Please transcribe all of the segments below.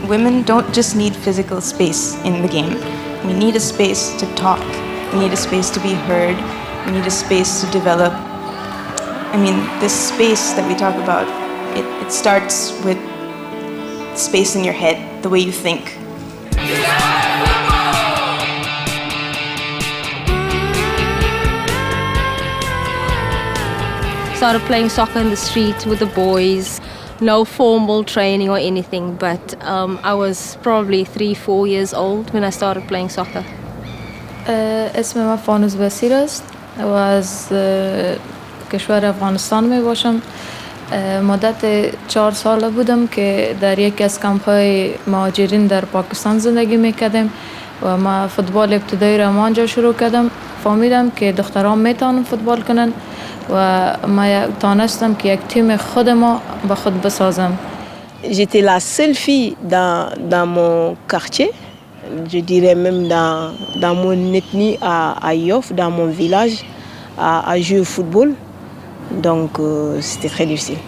women don't just need physical space in the game. We need a space to talk. We need a space to be heard. We need a space to develop. I mean, this space that we talk about, it starts with space in your head, the way you think. Started playing soccer in the street with the boys. No formal training or anything, but I was probably 3-4 years old when I started playing soccer. اسم من فانوس بصیر است و از کشور افغانستان می باشم. مدت 4 ساله بودم که در یکی از کمپ‌های مهاجرین در پاکستان زندگی میکردم و ما فوتبال ابتدایی را آنجا شروع کردم. فهمیدم که دختران میتونن فوتبال کنن و ما تانستم که یک تیم خود ما به خود بسازم. J'étais la seule fille dans mon quartier, je dirais même dans mon ethnie à Yoff, dans mon village, à jouer au football. Donc c'était très difficile.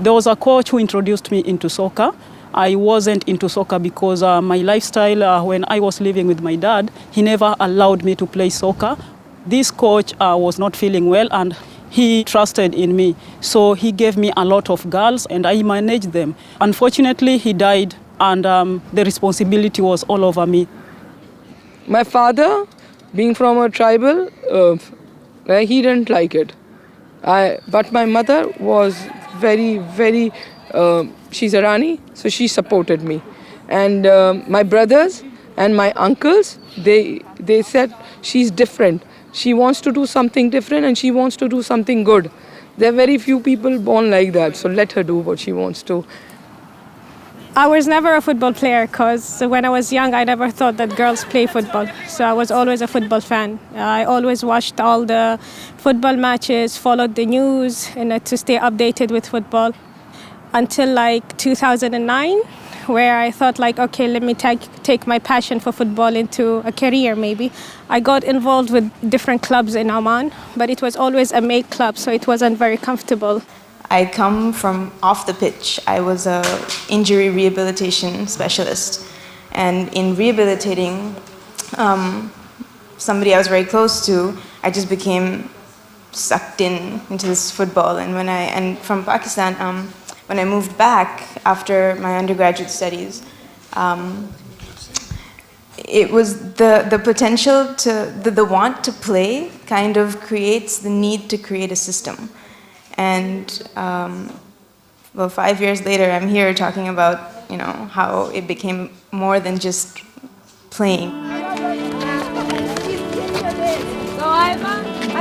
There was a coach who introduced me into soccer. I wasn't into soccer because my lifestyle, when I was living with my dad, he never allowed me to play soccer. This coach was not feeling well and he trusted in me. So he gave me a lot of girls and I managed them. Unfortunately, he died and the responsibility was all over me. My father, being from a tribal, he didn't like it. But my mother was very, she's a Rani, so she supported me. And my brothers and my uncles, they said she's different. She wants to do something different and she wants to do something good. There are very few people born like that, so let her do what she wants to. I was never a football player because when I was young, I never thought that girls play football. So I was always a football fan. I always watched all the football matches, followed the news, and to stay updated with football. Until like 2009, where I thought like, okay, let me take my passion for football into a career maybe. I got involved with different clubs in Oman, but it was always a male club, so it wasn't very comfortable. I come from off the pitch. I was an injury rehabilitation specialist. And in rehabilitating somebody I was very close to, I just became sucked into this football. And from Pakistan, when I moved back after my undergraduate studies, it was the potential the want to play kind of creates the need to create a system. And 5 years later, I'm here talking about, how it became more than just playing. So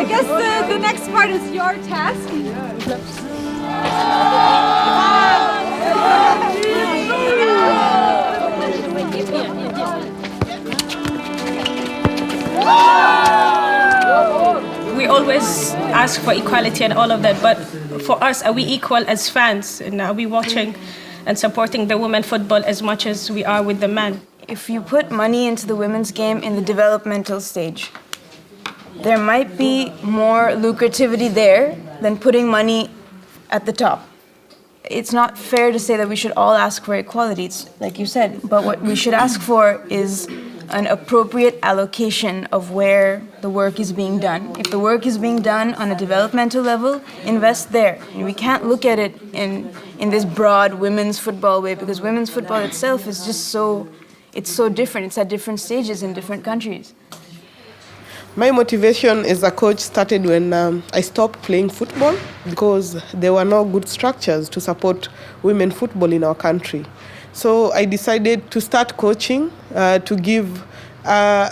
I guess the next part is your task. We always ask for equality and all of that, but for us, are we equal as fans? And are we watching and supporting the women football as much as we are with the men? If you put money into the women's game in the developmental stage, there might be more lucrativity there than putting money at the top. It's not fair to say that we should all ask for equality, it's like you said, but what we should ask for is an appropriate allocation of where the work is being done. If the work is being done on a developmental level, invest there. And we can't look at it in this broad women's football way, because women's football itself is just it's so different. It's at different stages in different countries. My motivation as a coach started when I stopped playing football because there were no good structures to support women football in our country. So I decided to start coaching to give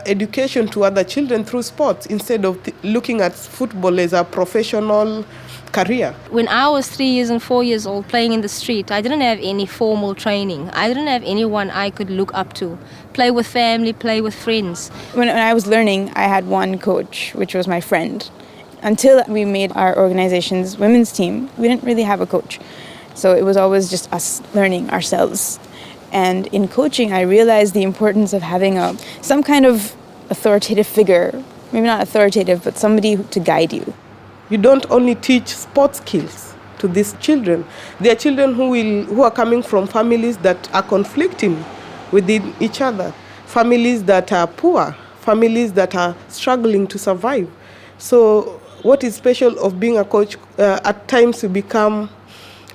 education to other children through sports instead of looking at football as a professional career. When I was 3 years and 4 years old playing in the street, I didn't have any formal training. I didn't have anyone I could look up to. Play with family, play with friends. When I was learning, I had one coach, which was my friend. Until we made our organization's women's team, we didn't really have a coach. So it was always just us learning ourselves. And in coaching, I realized the importance of having some kind of authoritative figure, maybe not authoritative, but somebody to guide you. You don't only teach sports skills, to these children. They are children who are coming from families that are conflicting within each other, families that are poor, families that are struggling to survive. So what is special of being a coach, at times you become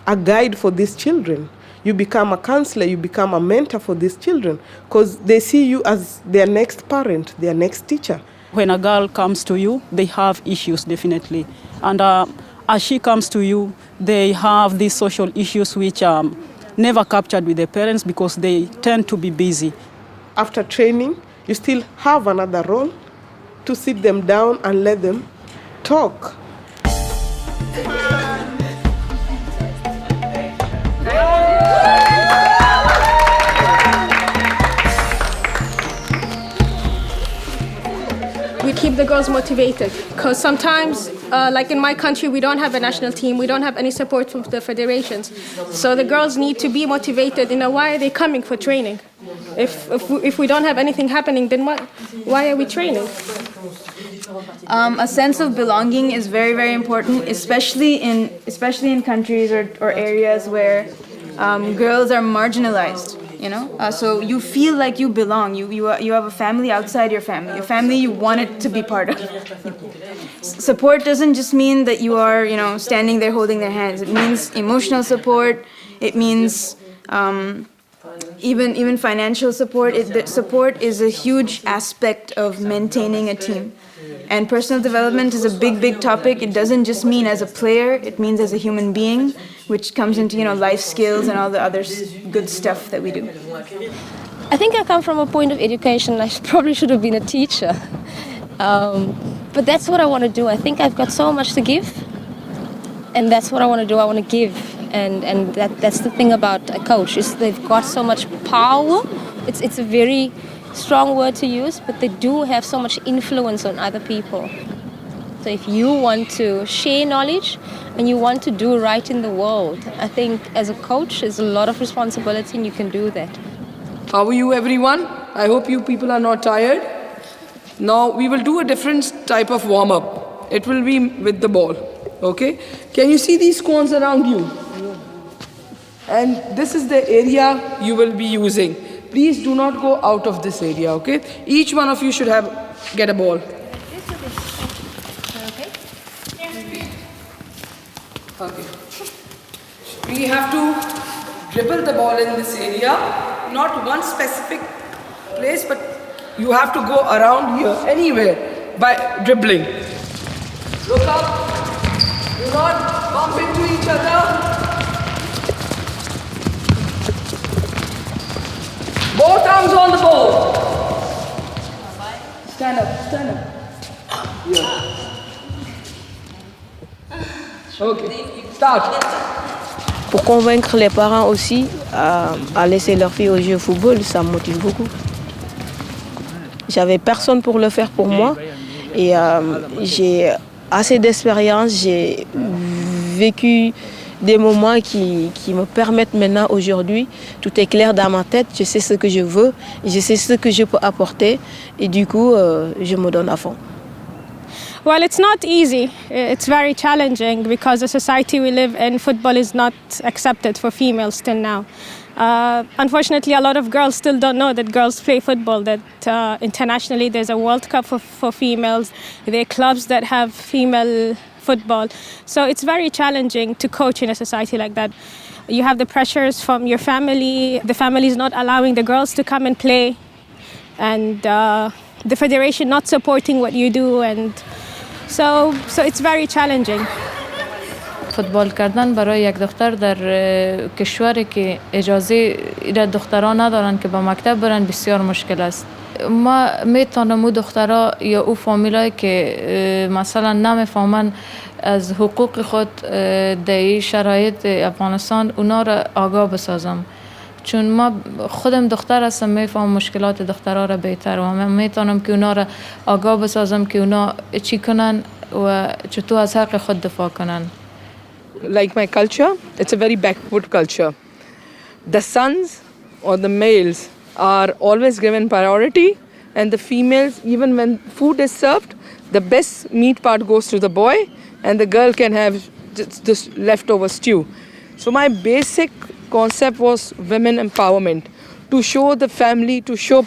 a guide for these children. You become a counselor, you become a mentor for these children because they see you as their next parent, their next teacher. When a girl comes to you, they have issues, definitely. And as she comes to you, they have these social issues which are never captured with their parents because they tend to be busy. After training, you still have another role to sit them down and let them talk. We keep the girls motivated because sometimes, like in my country, we don't have a national team. We don't have any support from the federations. So the girls need to be motivated. Why are they coming for training? If we don't have anything happening, then why are we training? A sense of belonging is very, very important, especially in countries or areas where girls are marginalized. So you feel like you belong. You have a family outside your family. Your family you want it to be part of. Support doesn't just mean that you are standing there holding their hands. It means emotional support. It means even financial support. Support is a huge aspect of maintaining a team. And personal development is a big, big topic. It doesn't just mean as a player, it means as a human being, which comes into, life skills and all the other good stuff that we do. I think I come from a point of education. I probably should have been a teacher. But that's what I want to do. I think I've got so much to give. And that's what I want to do. I want to give. And that's the thing about a coach, is they've got so much power. It's a very strong word to use, but they do have so much influence on other people. So if you want to share knowledge and you want to do right in the world, I think as a coach, there's a lot of responsibility and you can do that. How are you, everyone? I hope you people are not tired. Now we will do a different type of warm-up. It will be with the ball, okay? Can you see these cones around you? And this is the area you will be using. Please do not go out of this area, okay? Each one of you should get a ball. Okay. We have to dribble the ball in this area, not one specific place, but you have to go around here, anywhere, by dribbling. Look up. Do not bump into each other. Both arms on the ball. Stand up. Yeah. Okay, start. Pour convaincre les parents aussi à laisser leurs filles jouer au football, ça me motive beaucoup. J'avais personne pour le faire pour moi et j'ai assez d'expérience, j'ai vécu des moments qui me permettent maintenant aujourd'hui, tout est clair dans ma tête, je sais ce que je veux, je sais ce que je peux apporter et du coup je me donne à fond. Well, it's not easy. It's very challenging because the society we live in, football is not accepted for females till now. Unfortunately, a lot of girls still don't know that girls play football, that internationally there's a World Cup for females. There are clubs that have female football. So it's very challenging to coach in a society like that. You have the pressures from your family. The family is not allowing the girls to come and play. And the federation not supporting what you do. And so it's very challenging. فوتبال کردن برای یک دختر در کشوری که اجازه دختران ندارن که به مکتب برن بسیار مشکل است. ما میتونم او دخترها یا او فامیلایی که مثلا نمیفهمن از حقوق خود در شرایط افغانستان اونا را آگاه بسازم. چون ما خودم دختر هستم میفهم مشکلات دخترها را بهتر و من میتونم که اونا را آگاه بسازم که اونا چی کنن و چطور از حق خود دفاع کنن. Like my culture, it's a very backward culture. The sons or the males are always given priority, and the females, even when food is served, the best meat part goes to the boy, and the girl can have this leftover stew. So my basic concept was women empowerment. To show the family, to show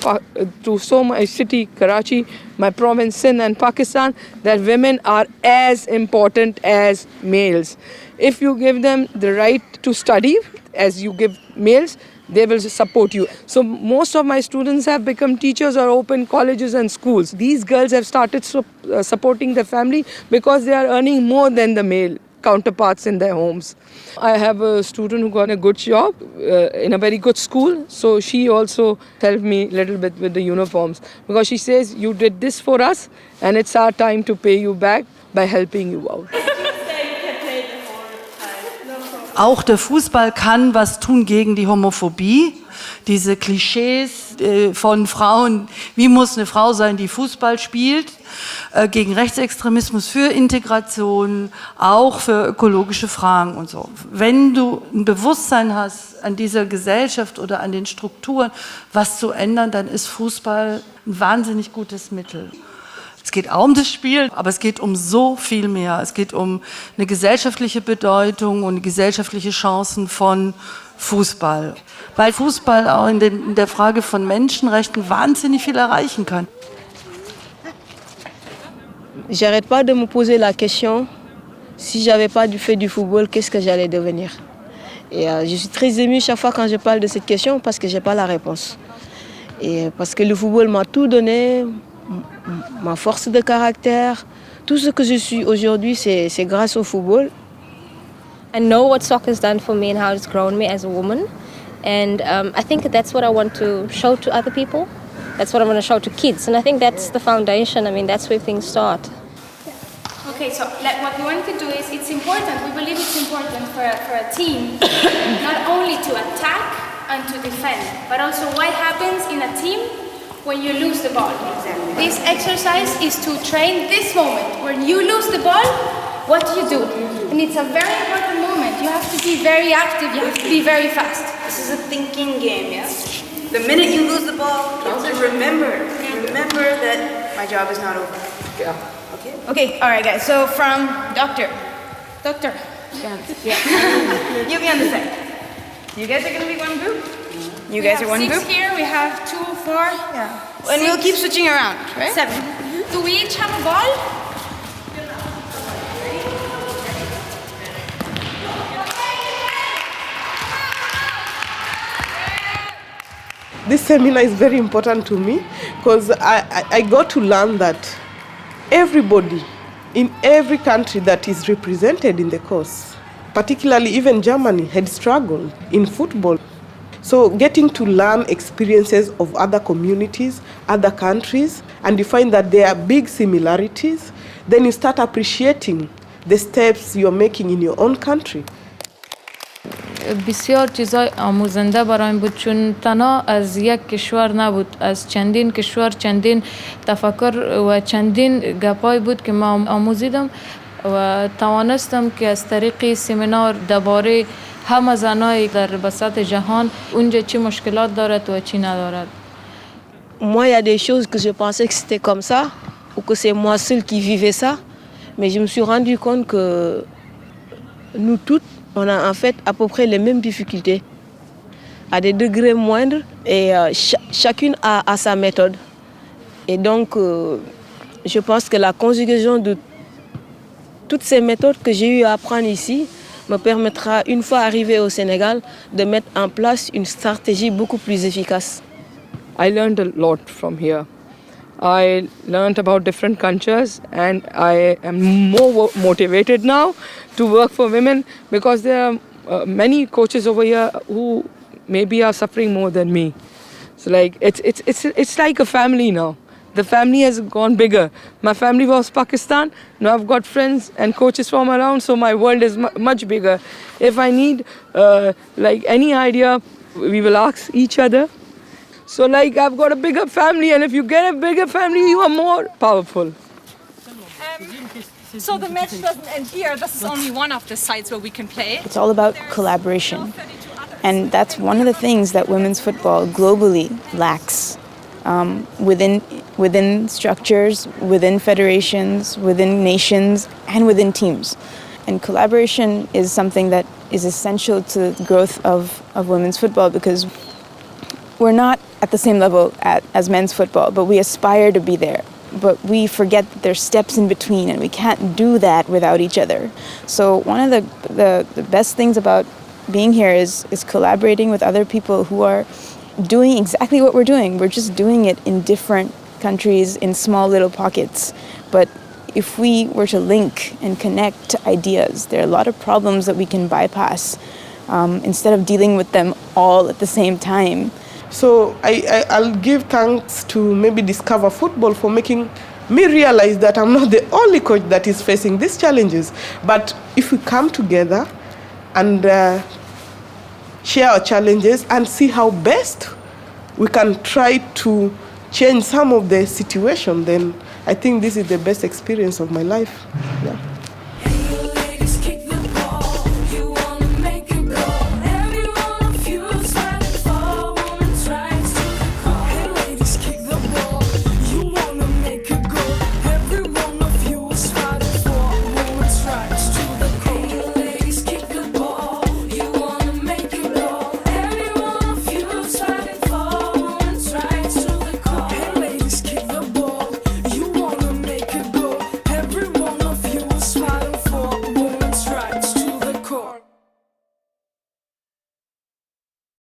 my city, Karachi, my province, Sindh and Pakistan, that women are as important as males. If you give them the right to study, as you give males, they will support you. So most of my students have become teachers or opened colleges and schools. These girls have started supporting the family because they are earning more than the male counterparts in their homes. I have a student who got a good job in a very good school, so she also helped me a little bit with the uniforms because she says, you did this for us and it's our time to pay you back by helping you out. Auch der Fußball kann was tun gegen die Homophobie. Diese Klischees von Frauen, wie muss eine Frau sein, die Fußball spielt, gegen Rechtsextremismus, für Integration, auch für ökologische Fragen und so. Wenn du ein Bewusstsein hast an dieser Gesellschaft oder an den Strukturen, was zu ändern, dann ist Fußball ein wahnsinnig gutes Mittel. Es geht auch um das Spiel, aber es geht um so viel mehr. Es geht um eine gesellschaftliche Bedeutung und gesellschaftliche Chancen von Fußball. Weil Fußball auch in der Frage von Menschenrechten wahnsinnig viel erreichen kann. J'arrête pas de me poser la question, si j'avais pas fait du football, qu'est-ce que j'allais devenir? Et je suis très émue chaque fois quand je parle de cette question parce que j'ai pas la réponse. Et parce que le football m'a tout donné, ma force de caractère, tout ce que je suis aujourd'hui, c'est grâce au football. I know what soccer's done for me and how it's grown me as a woman. And I think that's what I want to show to other people. That's what I want to show to kids. And I think that's the foundation. I mean, that's where things start. Okay, so what we want to do is, it's important, we believe it's important for a team not only to attack and to defend, but also what happens in a team when you lose the ball. Exactly. This exercise is to train this moment. When you lose the ball, what do? And it's a very important moment. You have to be very active, you have to be very fast. This is a thinking game, yes? The minute you lose the ball, you have to remember that my job is not over. Yeah. Okay, all right, guys. So from Doctor. Yeah. You'll be on the side. You guys are gonna be one group? You guys are one group? 6 here, we have 2, 4. Yeah. And we'll keep switching around, right? 7. Do we each have a ball? This seminar is very important to me because I got to learn that everybody in every country that is represented in the course, particularly even Germany, had struggled in football. So getting to learn experiences of other communities, other countries, and you find that there are big similarities, then you start appreciating the steps you're making in your own country. بسیار چیزای آموزنده برایم بود چون تنها از یک کشور نبود، از چندین کشور، چندین تفکر و چندین گپای بود که ما آموزیدم و توانستم که از طریق سمینار درباره همه زنای در بساط جهان اونجا چی مشکلات دارد و چی ندارد. Moi, il y a des choses que je pensais que c'était comme ça ou que c'est moi seule qui vivais ça, mais je me suis rendu compte que nous toutes, on a en fait à peu près les mêmes difficultés, à des degrés moindres, et chacune a sa méthode. Et donc, je pense que la conjugaison de toutes ces méthodes que j'ai eu à apprendre ici me permettra, une fois arrivé au Sénégal, de mettre en place une stratégie beaucoup plus efficace. I learned a lot from here. I learned about different cultures and I am more motivated now to work for women because there are many coaches over here who maybe are suffering more than me. So like it's like a family now. The family has gone bigger. My family was Pakistan. Now I've got friends and coaches from around, so my world is much bigger. If I need like any idea, we will ask each other. So like I've got a bigger family, and if you get a bigger family, you are more powerful. So the match doesn't end here. This is only one of the sites where we can play. It's all about collaboration. And that's one of the things that women's football globally lacks. Within structures, within federations, within nations, and within teams. And collaboration is something that is essential to the growth of women's football, because we're not at the same level as men's football, but we aspire to be there. But we forget that there's steps in between, and we can't do that without each other. So one of the best things about being here is collaborating with other people who are doing exactly what we're doing. We're just doing it in different countries, in small little pockets. But if we were to link and connect ideas, there are a lot of problems that we can bypass instead of dealing with them all at the same time. So I'll give thanks to maybe Discover Football for making me realize that I'm not the only coach that is facing these challenges. But if we come together and share our challenges and see how best we can try to change some of the situation, then I think this is the best experience of my life. Yeah.